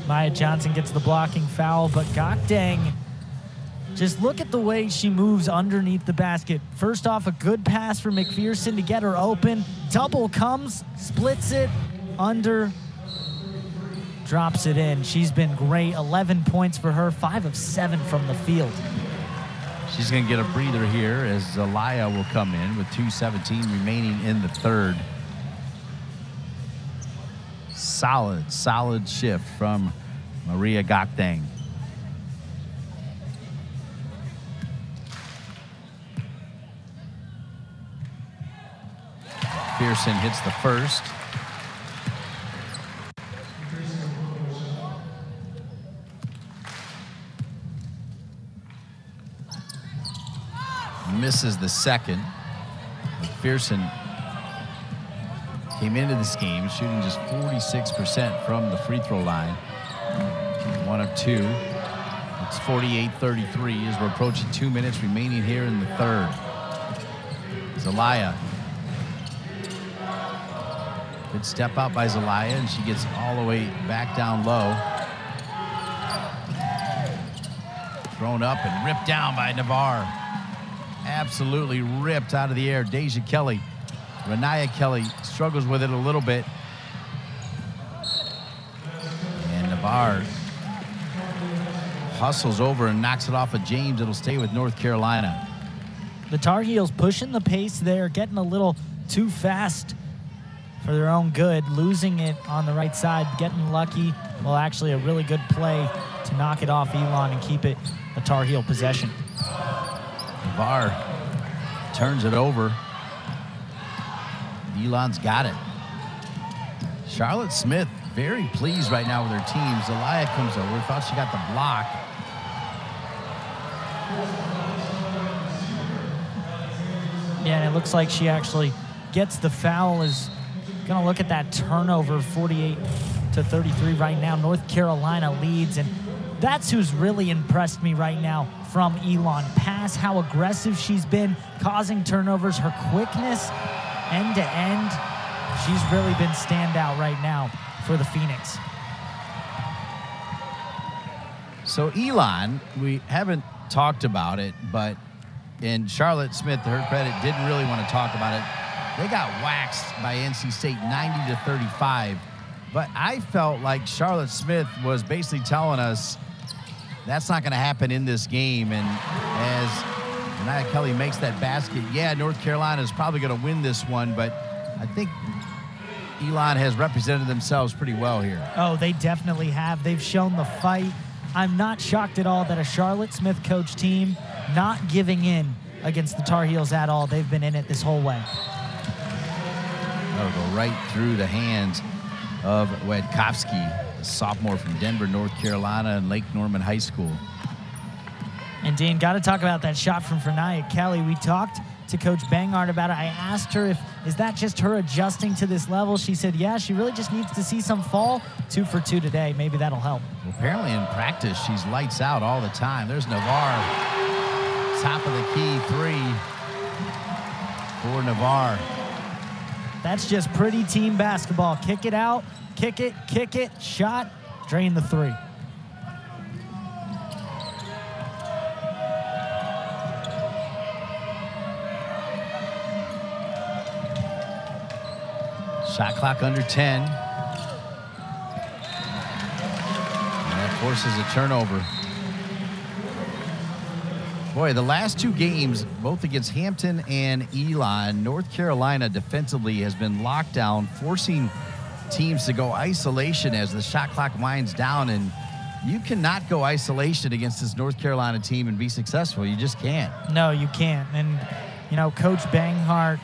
Maya Johnson gets the blocking foul, but Gakdeng, just look at the way she moves underneath the basket. First off, a good pass for McPherson to get her open. Double comes, splits it, under, drops it in. She's been great. 11 points for her, 5 of 7 from the field. She's going to get a breather here as Zelaya will come in with 2:17 remaining in the third. Solid shift from Maria Gakdeng. Pearson hits the first. Misses the second. McPherson came into this game shooting just 46% from the free throw line. 1 of 2. It's 48-33 as we're approaching 2 minutes remaining here in the third. Zelaya. Good step out by Zelaya, and she gets all the way back down low. Thrown up and ripped down by Navarre. Absolutely ripped out of the air. Deja Kelly. Renaya Kelly struggles with it a little bit. And Navarre hustles over and knocks it off of James. It'll stay with North Carolina. The Tar Heels pushing the pace there, getting a little too fast for their own good, losing it on the right side, getting lucky. Well, actually a really good play to knock it off Elon and keep it a Tar Heel possession. Navarre turns it over. Elon's got it. Charlotte Smith very pleased right now with her team. Zelaya comes over, thought she got the block. Yeah, and it looks like she actually gets the foul. Is going to look at that turnover, 48-33 right now. North Carolina leads, and that's who's really impressed me right now from Elon. Pass, how aggressive she's been, causing turnovers, her quickness, end to end. She's really been standout right now for the Phoenix. So Elon, we haven't talked about it, but in Charlotte Smith, to her credit, didn't really want to talk about it. They got waxed by NC State 90-35. But I felt like Charlotte Smith was basically telling us that's not going to happen in this game. And as Renaya Kelly makes that basket, yeah, North Carolina is probably going to win this one, but I think Elon has represented themselves pretty well here. Oh, they definitely have. They've shown the fight. I'm not shocked at all that a Charlotte Smith coach team not giving in against the Tar Heels at all. They've been in it this whole way. That'll go right through the hands of Wedkowski, a sophomore from Denver, North Carolina, and Lake Norman High School. And Dean, got to talk about that shot from Renaya Kelly. We talked to Coach Bangard about it. I asked her is that just her adjusting to this level? She said, yeah, she really just needs to see some fall. 2 for 2 today. Maybe that'll help. Well, apparently in practice, she's lights out all the time. There's Navarre, top of the key 3 for Navarre. That's just pretty team basketball. Kick it out, kick it, shot, drain the 3. Shot clock under 10. And that forces a turnover. Boy, the last 2 games, both against Hampton and Elon, North Carolina defensively has been locked down, forcing teams to go isolation as the shot clock winds down. And you cannot go isolation against this North Carolina team and be successful. You just can't. No, you can't. And, you know, Coach Banghart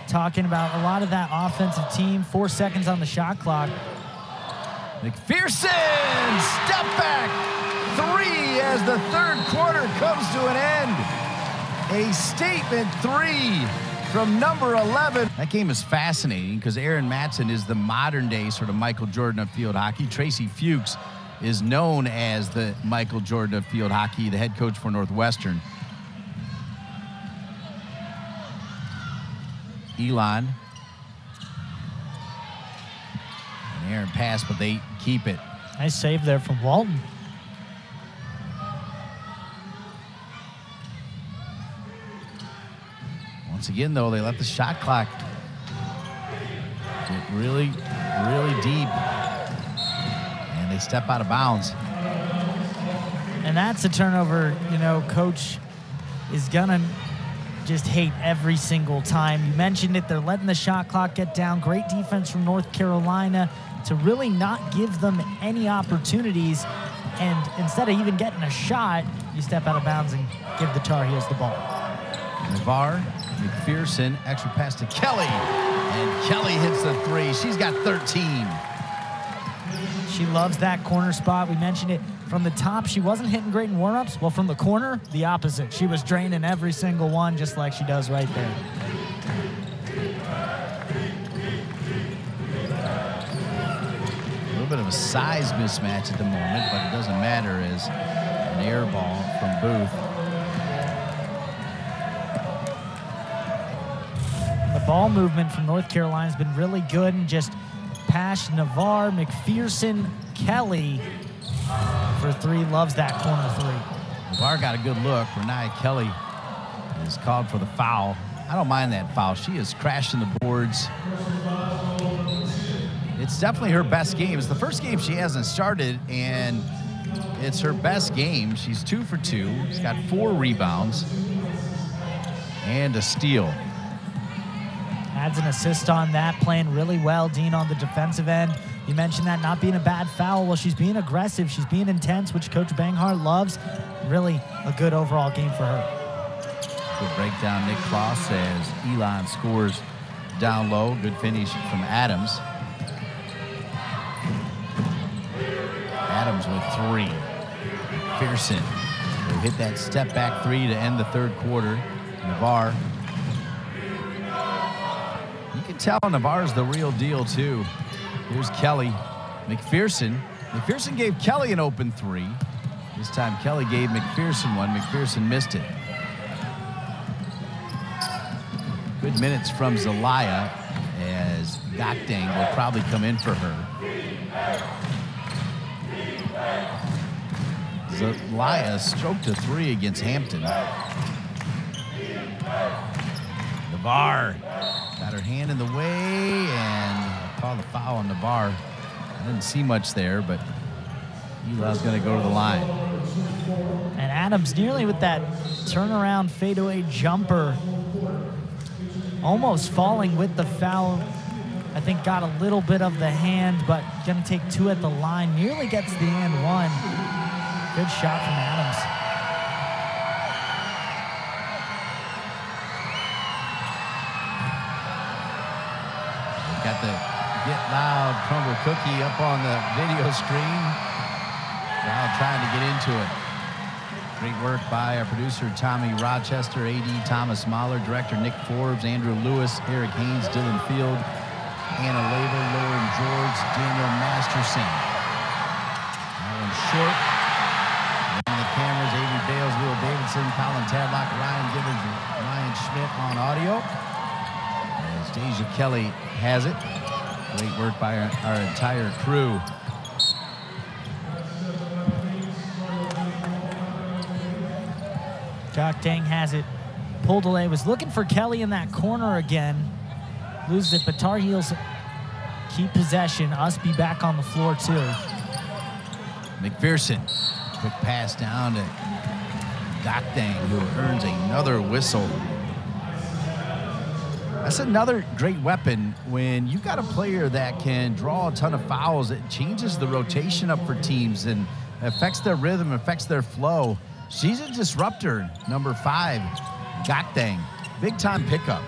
talking about a lot of that offensive team, 4 seconds on the shot clock. McPherson, step back, 3 as the 3rd quarter comes to an end. A statement 3 from number 11. That game is fascinating because Aaron Matson is the modern day sort of Michael Jordan of field hockey. Tracy Fuchs is known as the Michael Jordan of field hockey, the head coach for Northwestern. Elon. And Aaron pass, but they keep it. Nice save there from Walton. Once again, though, they let the shot clock get really, really deep. And they step out of bounds. And that's a turnover, you know, Coach is gonna just hate every single time. You mentioned it, they're letting the shot clock get down. Great defense from North Carolina to really not give them any opportunities. And instead of even getting a shot, you step out of bounds and give the Tar Heels the ball. Navarre, McPherson, extra pass to Kelly. And Kelly hits the 3. She's got 13. She loves that corner spot. We mentioned it from the top. She wasn't hitting great in warmups. Well, from the corner, the opposite. She was draining every single one, just like she does right there. A little bit of a size mismatch at the moment, but it doesn't matter as an air ball from Booth. The ball movement from North Carolina has been really good, and just pass Navarre, McPherson, Kelly for 3. Loves that corner 3. Navarre got a good look. Renaya Kelly is called for the foul. I don't mind that foul. She is crashing the boards. It's definitely her best game. It's the first game she hasn't started, and it's her best game. She's 2 for 2. She's got 4 rebounds and a steal. Adds an assist on that, playing really well, Dean, on the defensive end. You mentioned that not being a bad foul. Well, she's being aggressive. She's being intense, which Coach Banghart loves. Really a good overall game for her. Good breakdown, Nick Kloss, as Elon scores down low. Good finish from Adams. Adams with 3. Pearson will hit that step back 3 to end the third quarter. Navarre. You can tell Navarre's the real deal, too. Here's Kelly. McPherson. McPherson gave Kelly an open 3. This time Kelly gave McPherson one. McPherson missed it. Good minutes from Zelaya, as Gakdeng will probably come in for her. Zelaya stroked a 3 against Hampton. Navarre got her hand in the way and called the foul on Navarre. I didn't see much there, but Eli's going to go to the line. And Adams nearly with that turnaround fadeaway jumper, almost falling with the foul. I think got a little bit of the hand, but going to take 2 at the line. Nearly gets the and 1. Good shot from Adams. Got the Get Loud crumble cookie up on the video screen. Crowd trying to get into it. Great work by our producer, Tommy Rochester, AD Thomas Mahler, director Nick Forbes, Andrew Lewis, Eric Haynes, Dylan Field, Anna Labor, Lauren George, Daniel Masterson. That one's short. And the cameras, Avery Bales, Will Davidson, Colin Tadlock, Ryan Gibbons, and Ryan Schmidt on audio. As Deja Kelly has it. Great work by our entire crew. Gakdeng has it. Pulled away. Was looking for Kelly in that corner again. Loses it, but Tar Heels keep possession. Ustby back on the floor, too. McPherson. Quick pass down to Gakdeng, who earns another whistle. That's another great weapon. When you've got a player that can draw a ton of fouls, it changes the rotation up for teams and affects their rhythm, affects their flow. She's a disruptor, number 5, Gakdeng. Big-time pickup.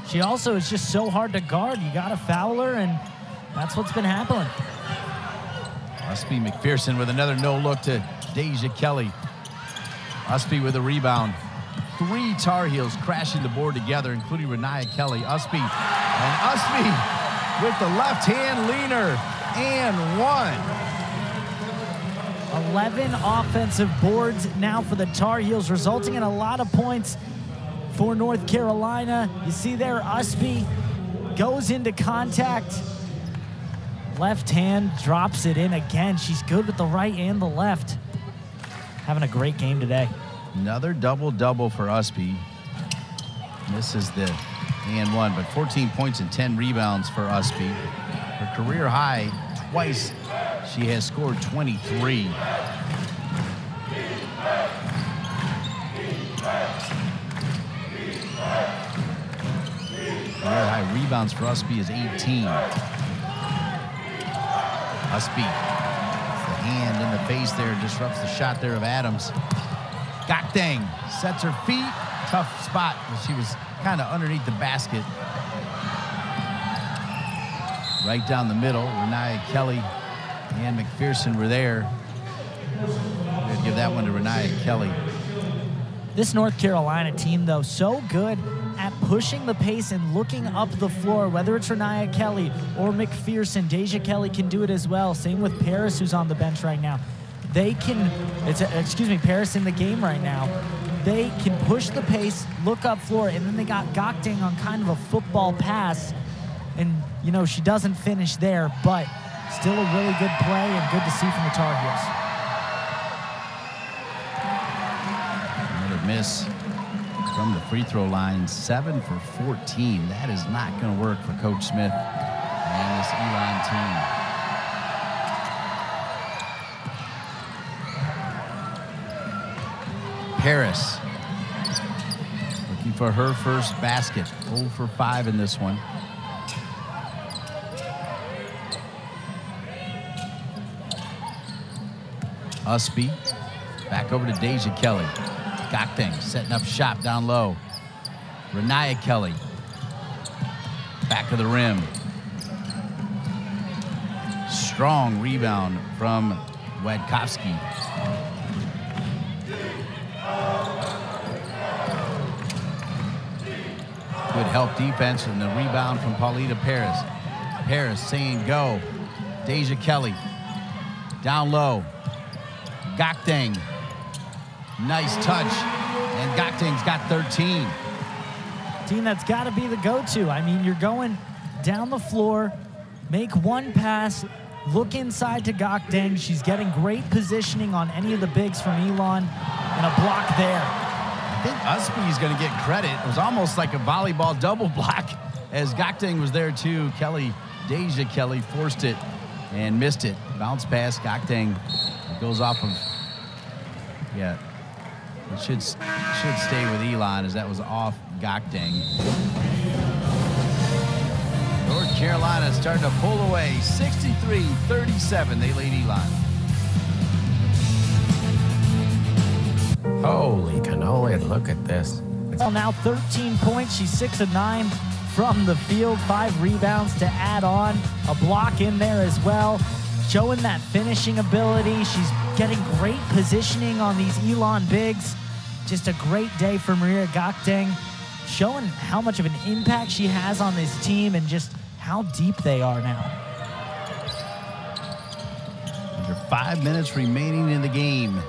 She also is just so hard to guard. You got to foul her, and that's what's been happening. Ustby McPherson with another no-look to Deja Kelly. Ustby with a rebound. 3 Tar Heels crashing the board together, including Renaya Kelly. Ustby, and Ustby with the left-hand leaner, and 1. 11 offensive boards now for the Tar Heels, resulting in a lot of points for North Carolina. You see there, Ustby goes into contact. Left hand drops it in again. She's good with the right and the left. Having a great game today. Another double-double for Ustby. This is the and 1, but 14 points and 10 rebounds for Ustby. Her career high, twice she has scored 23. Career high rebounds for Ustby is 18. Ustby, the hand in the face there, disrupts the shot there of Adams. Gakdeng sets her feet. Tough spot, but she was kind of underneath the basket. Right down the middle, Renaya Kelly and McPherson were there. We're going to give that one to Renaya Kelly. This North Carolina team, though, so good at pushing the pace and looking up the floor, whether it's Renaya Kelly or McPherson. Deja Kelly can do it as well. Same with Paris, who's on the bench right now. They can, Paris in the game right now. They can push the pace, look up floor, and then they got Gakdeng on kind of a football pass. And, you know, she doesn't finish there, but still a really good play and good to see from the Tar Heels. miss from the free throw line, 7 for 14. That is not going to work for Coach Smith and this Elon team. Paris looking for her first basket. 0 for 5 in this one. Ustby back over to Deja Kelly. Gakdeng setting up shop down low. Renaya Kelly back of the rim. Strong rebound from Wadkowski. Good help defense and the rebound from Paulita Paris. Paris saying go. Deja Kelly down low. Gakdeng, nice touch, and Gakdeng's got 13. Team, that's got to be the go-to. I mean, you're going down the floor, make one pass, look inside to Gakdeng. She's getting great positioning on any of the bigs from Elon, and a block there. I think Ustby is going to get credit. It was almost like a volleyball double block as Gakdeng was there too. Deja Kelly forced it and missed it. Bounce pass, Gakdeng. It goes off of, yeah, it should stay with Elon as that was off Gakdeng. North Carolina starting to pull away, 63-37. They lead Elon. Holy cannoli, look at this. Well, now 13 points. She's 6 of 9 from the field, 5 rebounds to add on, a block in there as well. Showing that finishing ability. She's getting great positioning on these Elon bigs. Just a great day for Maria Gakdeng, showing how much of an impact she has on this team and just how deep they are now. Under 5 minutes remaining in the game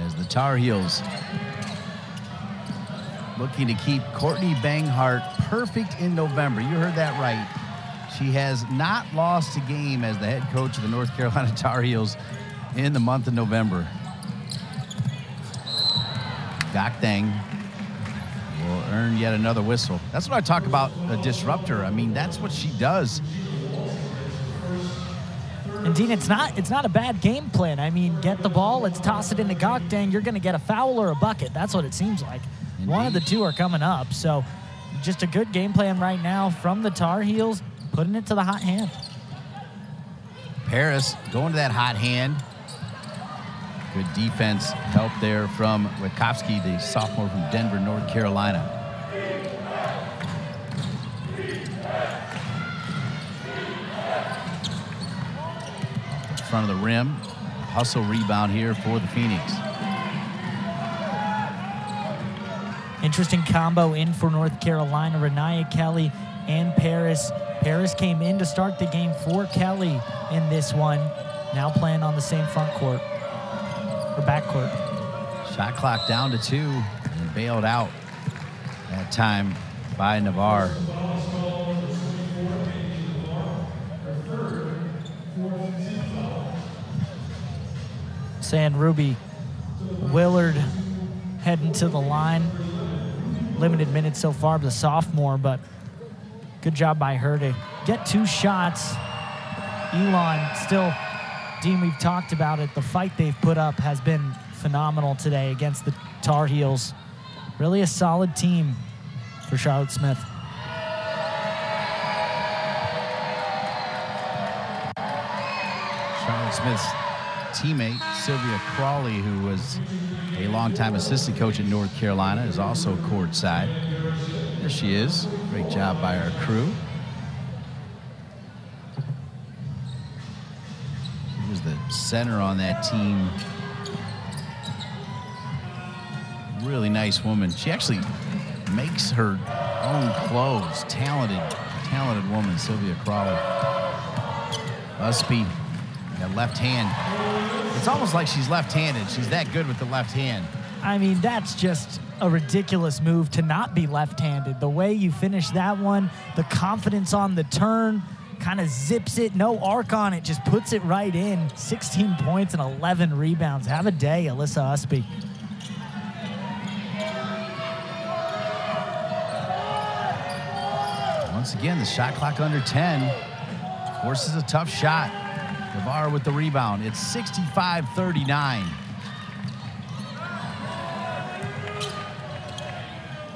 as the Tar Heels looking to keep Courtney Banghart perfect in November. You heard that right. She has not lost a game as the head coach of the North Carolina Tar Heels in the month of November. Gakdeng will earn yet another whistle. That's what I talk about, a disruptor. I mean, that's what she does. And Dean, it's not a bad game plan. I mean, get the ball, let's toss it into Gakdeng. You're going to get a foul or a bucket. That's what it seems like. Indeed. One of the two are coming up. So just a good game plan right now from the Tar Heels, putting it to the hot hand. Paris going to that hot hand. Good defense help there from Wadkowski, the sophomore from Denver, North Carolina. In front of the rim. Hustle rebound here for the Phoenix. Interesting combo in for North Carolina. Renaya Kelly and Paris. Paris came in to start the game for Kelly in this one. Now playing on the same front court, or back court. Shot clock down to 2 and bailed out that time by Navarre. Saying Ruby Willard heading to the line. Limited minutes so far, the sophomore, but good job by her to get 2 shots. Elon still, Dean, we've talked about it. The fight they've put up has been phenomenal today against the Tar Heels. Really a solid team for Charlotte Smith. Charlotte Smith's teammate, Sylvia Crawley, who was a longtime assistant coach at North Carolina, is also courtside. There she is. Great job by our crew. She was the center on that team. Really nice woman. She actually makes her own clothes. Talented woman, Sylvia Crawley. Ustby, that left hand. It's almost like she's left-handed. She's that good with the left hand. I mean, that's just a ridiculous move to not be left-handed. The way you finish that one, the confidence on the turn, kind of zips it, no arc on it, just puts it right in. 16 points and 11 rebounds. Have a day, Alyssa Ustby. once again, the shot clock under 10. Forces a tough shot. Navarre with the rebound. It's 65-39.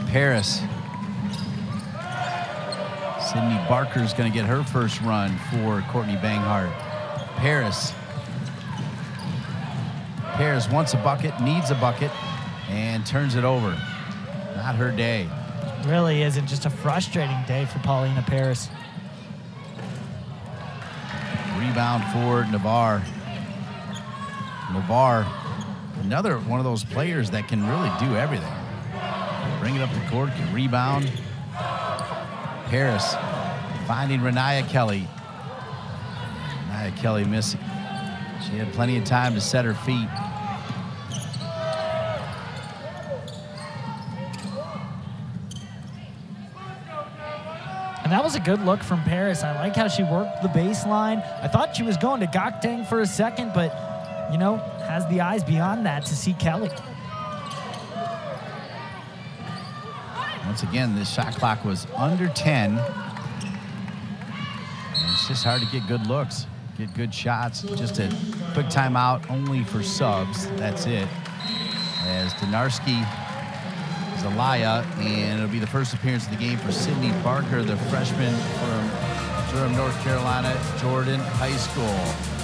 Paris. Sydney Barker's going to get her first run for Courtney Banghart. Paris wants a bucket, needs a bucket, and turns it over. Not her day. Really isn't. Just a frustrating day for Paulina Paris. Rebound for Navarre. Navarre, another one of those players that can really do everything. Bring it up the court, can rebound. Paris finding Renaya Kelly. Renaya Kelly missing. She had plenty of time to set her feet. And that was a good look from Paris. I like how she worked the baseline. I thought she was going to Gakdeng for a second, but, you know, has the eyes beyond that to see Kelly. Once again, this shot clock was under 10. And it's just hard to get good looks, get good shots. Just a quick timeout only for subs. That's it. As Donarski, Zelaya, and it'll be the first appearance of the game for Sydney Barker, the freshman from Durham, North Carolina, Jordan High School.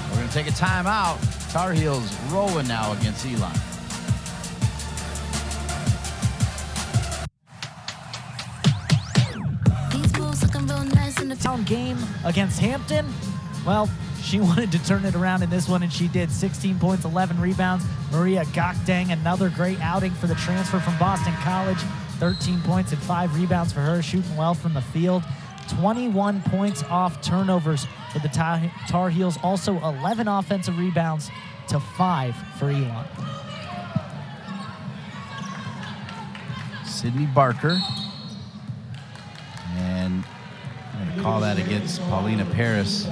We're going to take a timeout. Tar Heels rolling now against Elon. Town game against Hampton. Well, she wanted to turn it around in this one, and she did. 16 points, 11 rebounds. Maria Gakdeng, another great outing for the transfer from Boston College. 13 points and 5 rebounds for her, shooting well from the field. 21 points off turnovers for the Tar Heels. Also 11 offensive rebounds to 5 for Elon. Sydney Barker. And I'm going to call that against Paulina Paris.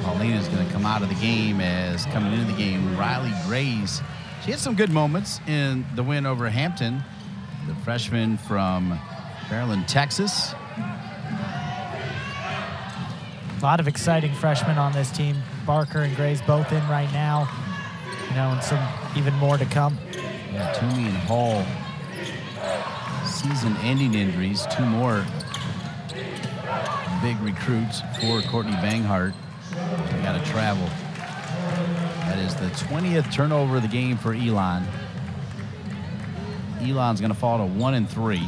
Paulina's going to come out of the game as coming into the game, Riley Grays. She had some good moments in the win over Hampton, the freshman from Maryland, Texas. A lot of exciting freshmen on this team. Barker and Grays both in right now, you know, and some even more to come. Yeah, Toomey and Hall. Season-ending injuries, 2 more big recruits for Courtney Banghart. They got to travel. That is the 20th turnover of the game for Elon. Elon's going to fall to 1-3.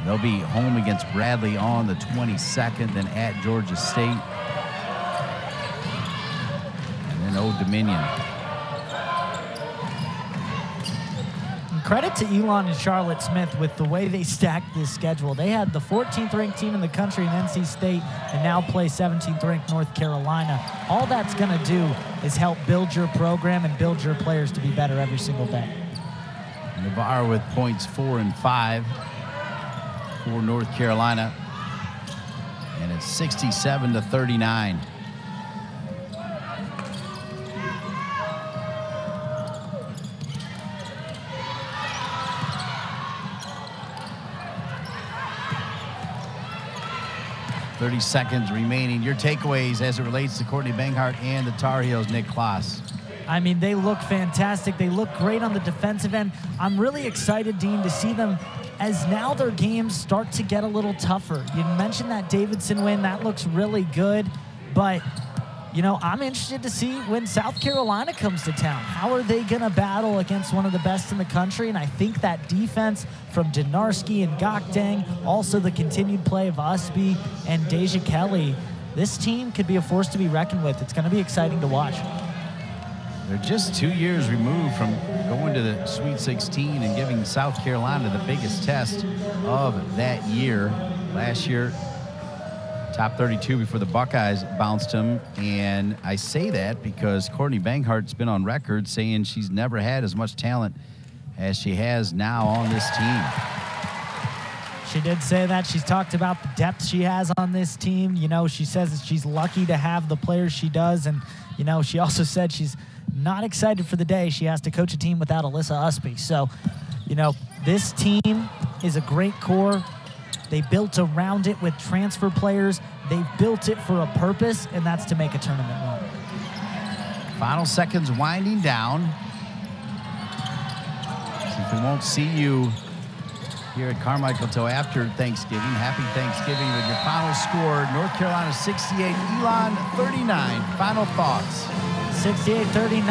They'll be home against Bradley on the 22nd, then at Georgia State, and then Old Dominion. Credit to Elon and Charlotte Smith with the way they stacked this schedule. They had the 14th ranked team in the country in NC State and now play 17th ranked North Carolina. All that's going to do is help build your program and build your players to be better every single day. Navarre with points 4 and 5 for North Carolina. And it's 67-39. .30 seconds remaining. Your takeaways as it relates to Courtney Banghart and the Tar Heels, Nick Kloss. I mean, they look fantastic. They look great on the defensive end. I'm really excited, Dean, to see them as now their games start to get a little tougher. You mentioned that Davidson win. That looks really good. But, you know, I'm interested to see when South Carolina comes to town. How are they going to battle against one of the best in the country? And I think that defense from Donarski and Gakdeng, also the continued play of Ustby and Deja Kelly, this team could be a force to be reckoned with. It's going to be exciting to watch. They're just 2 years removed from going to the Sweet 16 and giving South Carolina the biggest test of that year. Last year, top 32 before the Buckeyes bounced them. And I say that because Courtney Banghart's been on record saying she's never had as much talent as she has now on this team. She did say that. She's talked about the depth she has on this team. You know, she says that she's lucky to have the players she does. And, you know, she also said she's not excited for the day she has to coach a team without Alyssa Ustby. So, you know, this team is a great core. They built around it with transfer players. They've built it for a purpose, and that's to make a tournament run. Final seconds winding down. See if we won't see you here at Carmichael till after Thanksgiving. Happy Thanksgiving with your final score. North Carolina 68, Elon 39. Final thoughts. 68-39.